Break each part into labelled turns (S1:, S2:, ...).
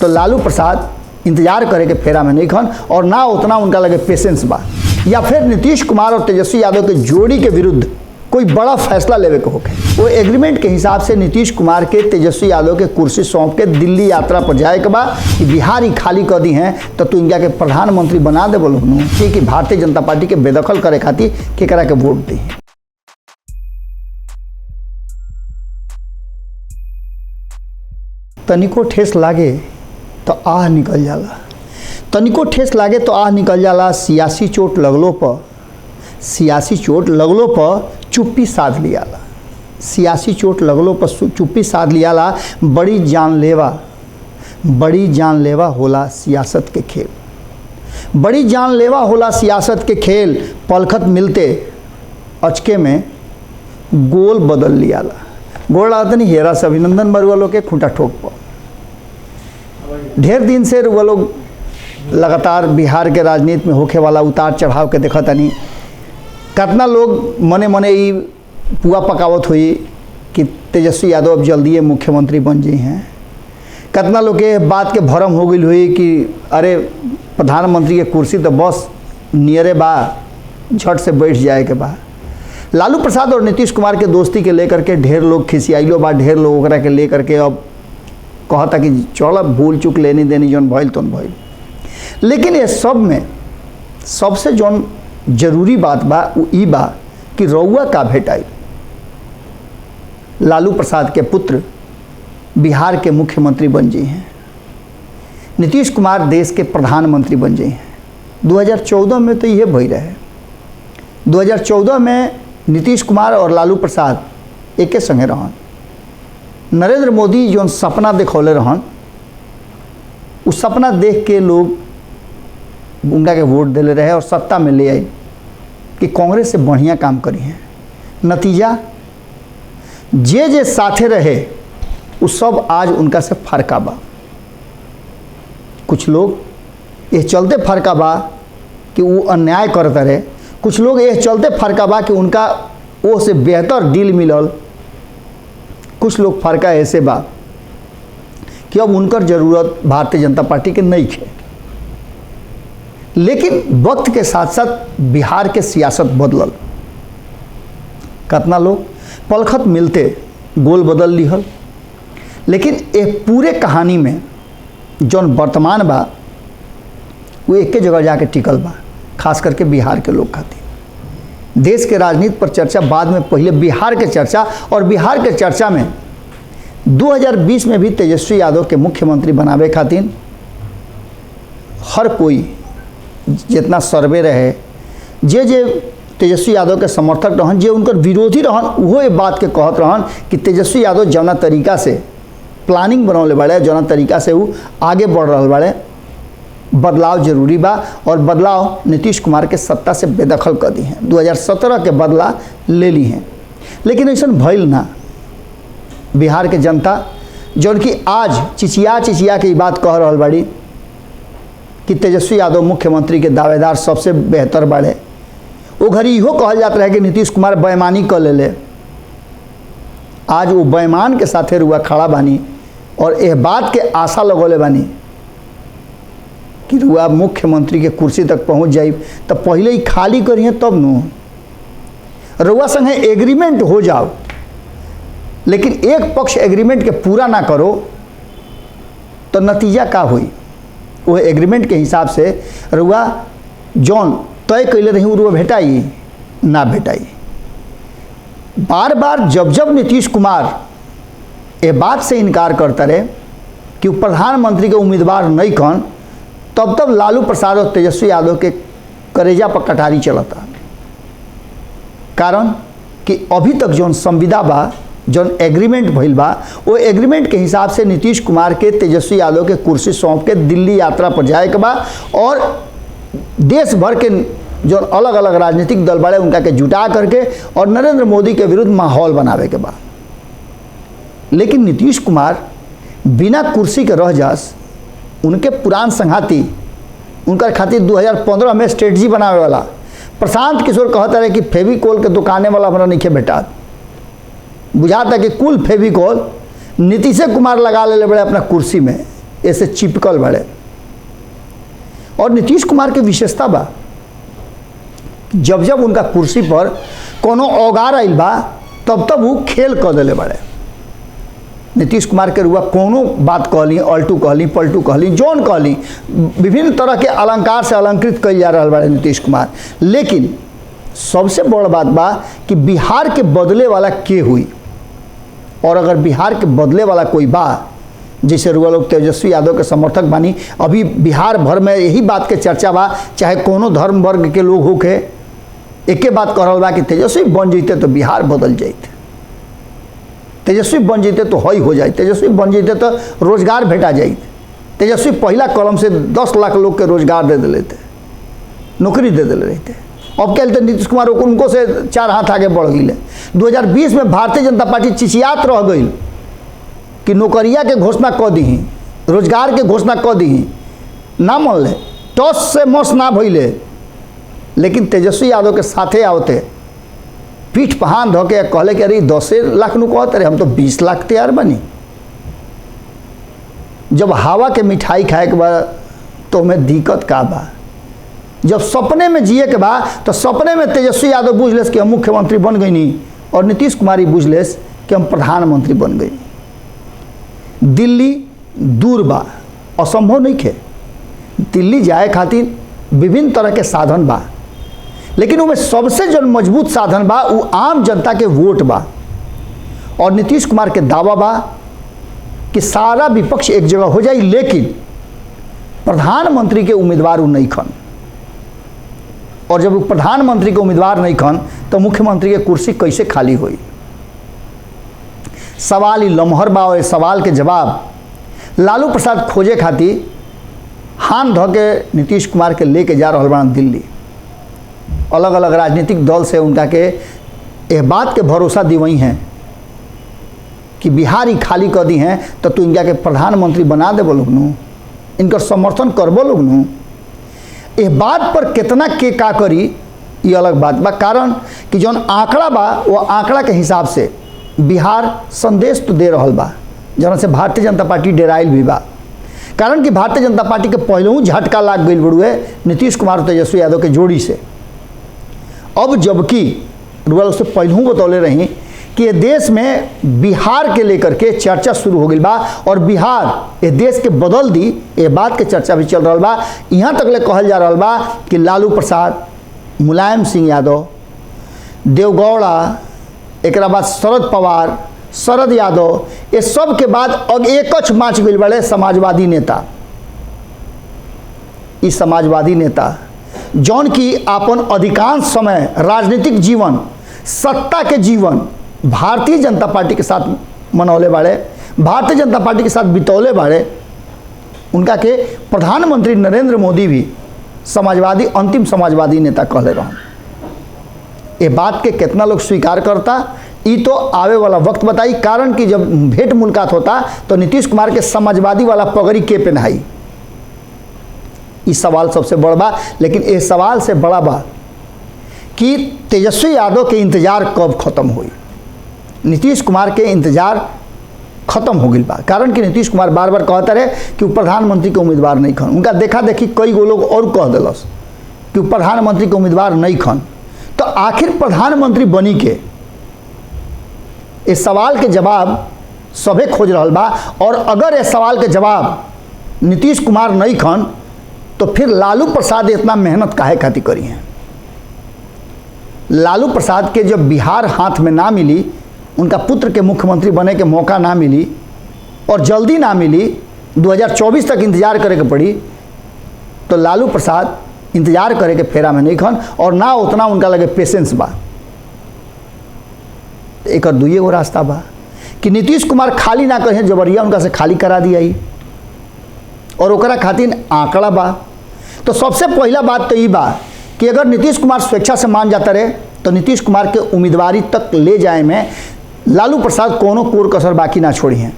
S1: तो लालू प्रसाद इंतजार करे के फेरा में नहीं खन और ना उतना उनका लगे पेशेंस बा, या फिर नीतीश कुमार और तेजस्वी यादव के जोड़ी के विरुद्ध कोई बड़ा फैसला लेवे को होके वो एग्रीमेंट के हिसाब से नीतीश कुमार के तेजस्वी यादव के कुर्सी सौंप के दिल्ली यात्रा पर जाए के बाद कि बिहार ही खाली कर दी हैं तो तू इनका के प्रधानमंत्री बना दे बोलो कि भारतीय जनता पार्टी के बेदखल करे खातिर केकरा के वोट दी। तनिको ठेस लागे तो आह निकल जाला, तनिको ठेस लागे तो आह निकल जाला। सियासी चोट लगलो पर चुप्पी साध लियाला, सियासी चोट लगलो पर चुप्पी साध लियाला। बड़ी जानलेवा होला सियासत के खेल, बड़ी जानलेवा होला सियासत के खेल। पलखत मिलते अचके में गोल बदल लियाला। गोल आता नहीं हेरा से अभिनंदन बरुआ लोग के खूंटा ठोक पर। ढेर दिन से रुआ लोग लगातार बिहार के राजनीति में होखे वाला उतार चढ़ाव के देखा तनी। कितना लोग मने मने ही पुआ पकावत हुई कि तेजस्वी यादव अब जल्दी मुख्यमंत्री बन जी हैं। कितना लोग के बात के भरम हो गई हुई कि अरे प्रधानमंत्री के कुर्सी तो बस नियरे बा, झट से बैठ जाए के बा। लालू प्रसाद और नीतीश कुमार के दोस्ती के लेकर के ढेर लोग खिसियाइलो बा, ढेर लोग ओकरा के लेकर के अब कहता कि चल अब भूल चूक लेनी देनी जौन भइल तौन भइल। लेकिन ये सब में सबसे जौन जरूरी बात बा वो ई बा कि रउआ का भेटाई लालू प्रसाद के पुत्र बिहार के मुख्यमंत्री बन जी हैं, नीतीश कुमार देश के प्रधानमंत्री बन जी हैं। 2014 में तो ये भई रहे। 2014 में नीतीश कुमार और लालू प्रसाद एके संगे रहन। नरेंद्र मोदी जो सपना देखौले रहन उस सपना देख के लोग उनका के वोट दिले रहे और सत्ता में ले आई कि कांग्रेस से बढ़िया काम करी है। नतीजा जे साथे रहे वो सब आज उनका से फरका बा। कुछ लोग ये चलते फरका बा कि वो अन्याय करते रहे, कुछ लोग ये चलते फरका बा कि उनका वो से बेहतर डील मिलल, कुछ लोग फरका ऐसे बा कि अब उनकर जरूरत भारतीय जनता पार्टी के नहीं है। लेकिन वक्त के साथ साथ बिहार के सियासत बदलल। कितना लोग पलखत मिलते गोल बदल लिहल। लेकिन एक पूरे कहानी में जौन वर्तमान बा वो एक जगह जाके टिकल बा, खास करके बिहार के लोग खातिर। देश के राजनीति पर चर्चा बाद में, पहले बिहार के चर्चा। और बिहार के चर्चा में 2020 में भी तेजस्वी यादव के मुख्यमंत्री बनावे खातिर हर कोई जितना सर्वे रहे, जे तेजस्वी यादव के समर्थक रहन, जे उनकर विरोधी रहन, वो ये बात के कहत रहन कि तेजस्वी यादव जौना तरीका से प्लानिंग बनौले बाड़े, जौना तरीका से वो आगे बढ़ रहा बाड़े, बदलाव जरूरी बा। और बदलाव नीतीश कुमार के सत्ता से बेदखल कर दी हैं। 2017 के बदला ले ली हैं। लेकिन ऐसा भइल ना। बिहार के जनता जौन कि आज चिचिया के बात कह रहा बाड़ी कि तेजस्वी यादव मुख्यमंत्री के दावेदार सबसे बेहतर बाड़े। वो घड़ी इहो कहल जात रहे कि नीतीश कुमार बेईमानी कर ले। आज वो बेईमान के साथे रुआ खड़ा बानी और यह बात के आशा लगौले बानी कि रुआ मुख्यमंत्री के कुर्सी तक पहुंच जाई तो पहले ही खाली करिए तब नु रुआ संगे एग्रीमेंट हो जाओ। लेकिन एक पक्ष एग्रीमेंट के पूरा ना करो तो नतीजा का हुई। वो एग्रीमेंट के हिसाब से रुआ जौन तय कैले रही रुआ भेटाई ना भेटाई। बार बार जब नीतीश कुमार ये बात से इनकार करता रहे कि वो प्रधानमंत्री के उम्मीदवार नहीं कन, तब लालू प्रसाद और तेजस्वी यादव के करेजा पर कटारी चलता। कारण कि अभी तक जौन संविदा बा, जौन एग्रीमेंट भइल बा, वो एग्रीमेंट के हिसाब से नीतीश कुमार के तेजस्वी यादव के कुर्सी सौंप के दिल्ली यात्रा पर जाए के बा और देश भर के जो अलग अलग राजनीतिक दल बड़े उनका के जुटा करके और नरेंद्र मोदी के विरुद्ध माहौल बनावे के बा। लेकिन नीतीश कुमार बिना कुर्सी के रह जास। उनके पुरान संघाती उनका खातिर 2015 में स्ट्रेटजी बनावे वाला प्रशांत किशोर कहता रहे कि फेविकोल के दुकाने वाला हमारा नहीं भेटा। बुझाता कि कुल फेविकोल नीतीश कुमार लगा ले बड़े अपना कुर्सी में ऐसे चिपकल बड़े। और नीतीश कुमार के विशेषता बा, जब जब उनका कुर्सी पर कोनो औगार आइल बा तब तब वो खेल कर दिले बड़े। नीतीश कुमार के रुआ कोनो बात कहली, अल्टू कहली, पलटू कहली, जौन कहली, विभिन्न तरह के अलंकार से अलंकृत कल जा रहा बड़े नीतीश कुमार। लेकिन सबसे बड़ बात बा कि बिहार के बदले वाला के हुई, और अगर बिहार के बदले वाला कोई बा, जैसे रुआ लोग तेजस्वी यादव के समर्थक बानी, अभी बिहार भर में यही बात के चर्चा बा, चाहे कोनो धर्म वर्ग के लोग होके एके बात कह रहा बा कि तेजस्वी बन जैते तो बिहार बदल जाते, तेजस्वी बन जैते तो हई हो जाए, तेजस्वी बन जैते तो रोजगार भेटा जाए, तेजस्वी पहला कलम से 10 लाख लोग के रोजगार दे देते, नौकरी दे दे रहते। अब क्या नीतीश कुमार उनको से 4 हाथ आगे बढ़ गए। 2020 में भारतीय जनता पार्टी चिचियात रह गई कि नौकरिया के घोषणा कर दी, रोजगार के घोषणा कर दी, ना मन ले, टस से मस ना भइले। लेकिन तेजस्वी यादव के साथे आवते पीठ पहान धो के कहले कि अरे 10 लाख नु कहते रहे, हम तो 20 लाख तैयार बनी। जब हवा के मिठाई खाए के बाद तो हमें दिक्कत का बा, जब सपने में जिए के बा तो सपने में तेजस्वी यादव बुझ लेस कि हम मुख्यमंत्री बन गई नहीं, और नीतीश कुमार बुझ लेस कि हम प्रधानमंत्री बन गई। दिल्ली दूर बा, असंभव नहीं खे, दिल्ली जाए खातिर विभिन्न तरह के साधन बा, लेकिन उनमें सबसे जो मजबूत साधन बा वो आम जनता के वोट बा। और नीतीश कुमार के दावा बा कि सारा विपक्ष एक जगह हो जाए, लेकिन प्रधानमंत्री के उम्मीदवार वो नहीं खन, और जब वो प्रधानमंत्री के उम्मीदवार नहीं खन तो मुख्यमंत्री के कुर्सी कैसे खाली हुई। सवाल ही लम्हर बा, और सवाल के जवाब लालू प्रसाद खोजे खातिर हाथ धो के नीतीश कुमार के लेके जा रहा बा दिल्ली। अलग अलग राजनीतिक दल से उनका के यह बात के भरोसा दिवई हैं कि बिहार ही खाली कर दी हैं तो तू इनका के प्रधानमंत्री बना देबो लोग नू, इनका समर्थन करबो लोग नू। इस बात पर कितना के का करी ये अलग बात बा, कारण कि जौन आंकड़ा बा वो आंकड़ा के हिसाब से बिहार संदेश तो दे रहा बा, जौन से भारतीय जनता पार्टी डेराइल भी बा। कारण कि भारतीय जनता पार्टी के पहलू झटका लाग गई बड़ुए नीतीश कुमार और तेजस्वी यादव के जोड़ी से। अब जबकि रुआ उससे पहलू बतौले रही कि ये देश में बिहार के लेकर के चर्चा शुरू हो गई बा, और बिहार ये देश के बदल दी, ये बात के चर्चा भी चल रहा बा। यहाँ तक ले कहल जा रहा बा कि लालू प्रसाद, मुलायम सिंह यादव, देवगौड़ा, एक बाद शरद पवार, शरद यादव, ये सब के बाद अब एकच माच गई बड़े समाजवादी नेता। इस समाजवादी नेता जौन की अपन अधिकांश समय राजनीतिक जीवन, सत्ता के जीवन भारतीय जनता पार्टी के साथ मनौले बाड़े, भारतीय जनता पार्टी के साथ बितौले बाड़े, उनका के प्रधानमंत्री नरेंद्र मोदी भी समाजवादी, अंतिम समाजवादी नेता कहले रहन। ये बात के कितना लोग स्वीकार करता ये तो आवे वाला वक्त बताई। कारण कि जब भेंट मुलाकात होता तो नीतीश कुमार के समाजवादी वाला पगड़ी के पहनाई, इस सवाल सबसे बड़ा बा। लेकिन इस सवाल से बड़ा बा कि तेजस्वी यादव के इंतजार कब खत्म हुई। नीतीश कुमार के इंतजार खत्म हो गई बा, कारण कि नीतीश कुमार बार बार कहता रहे कि वो प्रधानमंत्री के उम्मीदवार नहीं खन। उनका देखा देखी कई गो लोग और कह दिलस कि वो प्रधानमंत्री के उम्मीदवार नहीं खन। तो आखिर प्रधानमंत्री बनी के इस सवाल के जवाब सभे खोज रहा बा। और अगर इस सवाल के जवाब नीतीश कुमार नहीं खन तो फिर लालू प्रसाद इतना मेहनत काहे खातिर करी हैं। लालू प्रसाद के जब बिहार हाथ में ना मिली, उनका पुत्र के मुख्यमंत्री बने के मौका ना मिली और जल्दी ना मिली, 2024 तक इंतजार करे के पड़ी, तो लालू प्रसाद इंतजार करे के फेरा में नहीं खन, और ना उतना उनका लगे पेशेंस बा। एक और दुइये गो रास्ता बा कि नीतीश कुमार खाली ना करें, जबरिया उनका से खाली करा दिया ही, और ओकरा खातिर आंकड़ा बा। तो सबसे पहला बात तो ये बा कि अगर नीतीश कुमार स्वेच्छा से मान जाता रहे तो नीतीश कुमार के उम्मीदवारी तक ले जाए में लालू प्रसाद कोनो कोर कसर बाकी ना छोड़ी हैं।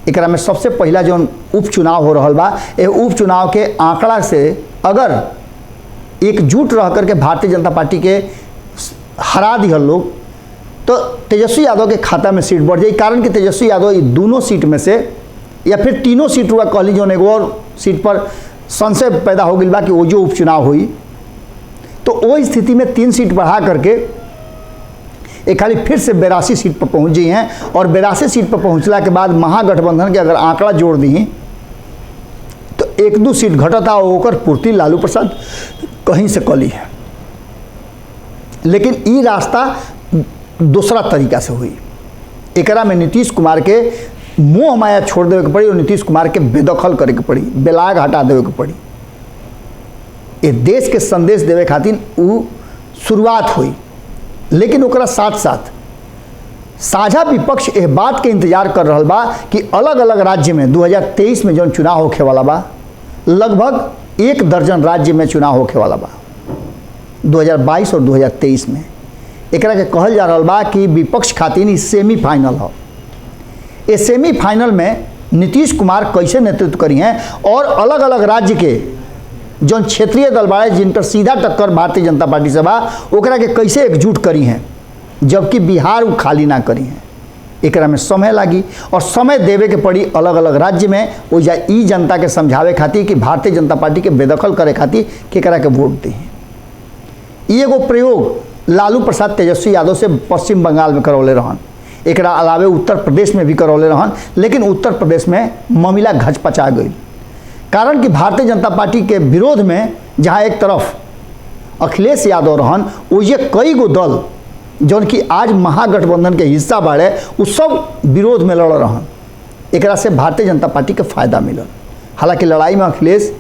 S1: एक में सबसे पहला जो उपचुनाव हो रहा बा, ये उपचुनाव के आंकड़ा से अगर एकजुट रह करके भारतीय जनता पार्टी के हरा दिहल लोग तो तेजस्वी यादव के खाता में सीट बढ़ जाए। कारण कि तेजस्वी यादव ये दोनों सीट में से या फिर तीनों सीट हुआ कहली जो एगो और सीट पर संशय पैदा हो गई बा कि वो जो उपचुनाव हुई, तो वो स्थिति में 3 सीट बढ़ा करके एक खाली फिर से 82 सीट पर पहुँच गई हैं। और 82 सीट पर पहुँचला के बाद महागठबंधन के अगर आंकड़ा जोड़ दी तो 1-2 सीट घटता होकर पूर्ति लालू प्रसाद कहीं से कली है। लेकिन ये रास्ता दूसरा तरीका से हुई। एकरा में नीतीश कुमार के मोह माया छोड़ देवे के पड़ी और नीतीश कुमार के बेदखल करे के पड़ी, बेलाग हटा देवे के पड़ी। ये देश के संदेश देवे खातिर उ शुरुआत हुई। लेकिन ओकरा साथ साथ साझा विपक्ष इस बात के इंतजार कर रहा बा कि अलग अलग राज्य में 2023 में जो चुनाव होखे वाला बा, लगभग 1 दर्जन राज्य में चुनाव होखे वाला बा 2022 और 2023 में। एकरा के कहल जा रहा बा कि विपक्ष खातिर सेमीफाइनल हो। ये सेमीफाइनल में नीतीश कुमार कैसे नेतृत्व करी हैं और अलग अलग राज्य के जो क्षेत्रीय दल बाड़े जिन पर सीधा टक्कर भारतीय जनता पार्टी से बा, ओकरा के कैसे एकजुट करी हैं, जबकि बिहार वो खाली ना करी हैं। एकरा में समय लगी और समय देवे के पड़ी अलग अलग राज्य में। वो ई जनता के समझावे खातिर कि भारतीय जनता पार्टी के बेदखल करे खातिर केकरा के वोट दी हैं। ये एगो प्रयोग लालू प्रसाद तेजस्वी यादव से पश्चिम बंगाल में करौले रहन, एकरा अलावे उत्तर प्रदेश में भी करौले रहन। लेकिन उत्तर प्रदेश में मामला घचपचा गई, कारण कि भारतीय जनता पार्टी के विरोध में जहां एक तरफ अखिलेश यादव रहन, वो ये कई गो दल जौन कि आज महागठबंधन के हिस्सा बाड़े, वो सब विरोध में लड़ रहन। एकरा से भारतीय जनता पार्टी के फायदा मिलल। हालांकि लड़ाई में अखिलेश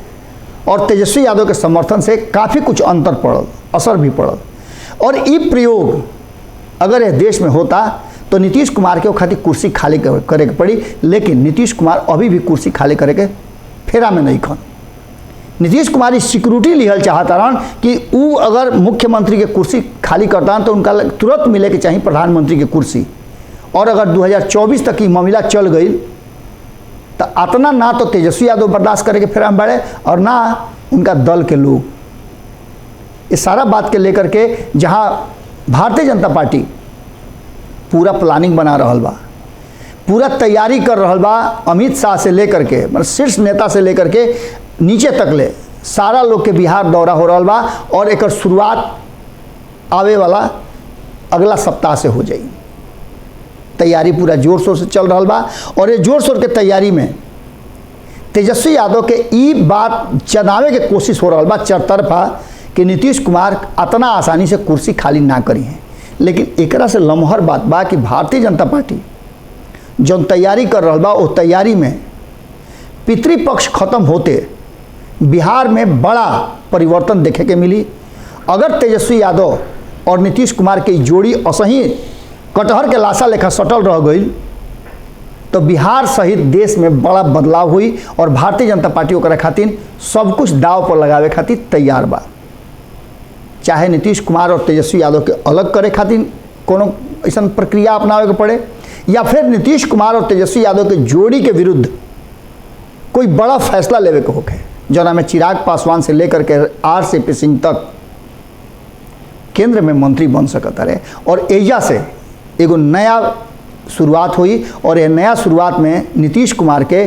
S1: और तेजस्वी यादव के समर्थन से काफ़ी कुछ अंतर पड़ल, असर भी पड़ल। और ये प्रयोग अगर यह देश में होता तो नीतीश कुमार के खातिर कुर्सी खाली करे के पड़ी। लेकिन नीतीश कुमार अभी भी कुर्सी खाली करे के फेरा में नहीं खन। नीतीश कुमार इस सिक्योरिटी लिहल चाहता रहन कि वो अगर मुख्यमंत्री के कुर्सी खाली करता तो उनका तुरंत मिले के चाहिए प्रधानमंत्री की कुर्सी। और अगर 2024 तक की मामला चल गई तो अतना ना तो तेजस्वी यादव बर्दाश्त करे के फेरा में बढ़े और ना उनका दल के लोग। इस सारा बात के लेकर के जहां भारतीय जनता पार्टी पूरा प्लानिंग बना रहा बा, पूरा तैयारी कर रहा बा, अमित शाह से लेकर के मतलब शीर्ष नेता से लेकर के नीचे तक ले सारा लोग के बिहार दौरा हो रहा बा। और एक शुरुआत आवे वाला अगला सप्ताह से हो जाएगी। तैयारी पूरा जोर शोर से चल रहा बा। और ये जोर शोर के तैयारी में तेजस्वी यादव के ई बात जनावे के कोशिश हो रहा बा चरतरफा कि नीतीश कुमार इतना आसानी से कुर्सी खाली ना करी हैं। लेकिन एकरा से लम्हर बात बा कि भारतीय जनता पार्टी जो तैयारी कर रहा बा, वो तैयारी में पितृपक्ष खत्म होते बिहार में बड़ा परिवर्तन देखे के मिली। अगर तेजस्वी यादव और नीतीश कुमार की जोड़ी असही कटहर के लाशा लेखा सटल रह गई तो बिहार सहित देश में बड़ा बदलाव हुई। और भारतीय जनता पार्टी ओकरा खातिर सब कुछ दाव पर लगावे खातिर तैयार बा। चाहे नीतीश कुमार और तेजस्वी यादव के अलग करे खातिर कोनो ऐसा प्रक्रिया अपनावे के पड़े, या फिर नीतीश कुमार और तेजस्वी यादव के जोड़ी के विरुद्ध कोई बड़ा फैसला लेवे के होके, जना में चिराग पासवान से लेकर के RCP सिंह तक केंद्र में मंत्री बन सकता रहे। और एजा से एगो नया शुरुआत हुई। और यह नया शुरुआत में नीतीश कुमार के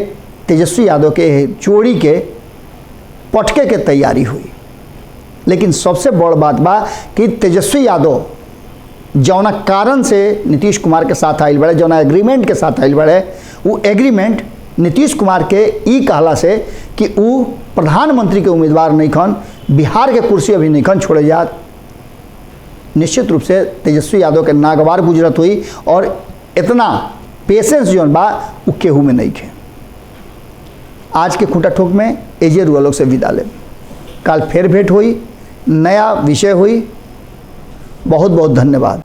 S1: तेजस्वी यादव के जोड़ी के पटके के तैयारी हुई। लेकिन सबसे बड़ बात बा कि तेजस्वी यादव जौना कारण से नीतीश कुमार के साथ आइल बड़े, जौना एग्रीमेंट के साथ आइल बड़े, वो एग्रीमेंट नीतीश कुमार के ई कहला से कि वो प्रधानमंत्री के उम्मीदवार नहीं खन, बिहार के कुर्सी अभी नहीं खन छोड़े जात। निश्चित रूप से तेजस्वी यादव के नागवार गुजरत हुई। और इतना पेशेंस जो बा वो केहू में नहीं खे। आज के खूंटा ठोक में एजे रुआ लोग से विदा ले। काल फिर भेंट हुई, नया विषय हुई। बहुत बहुत धन्यवाद।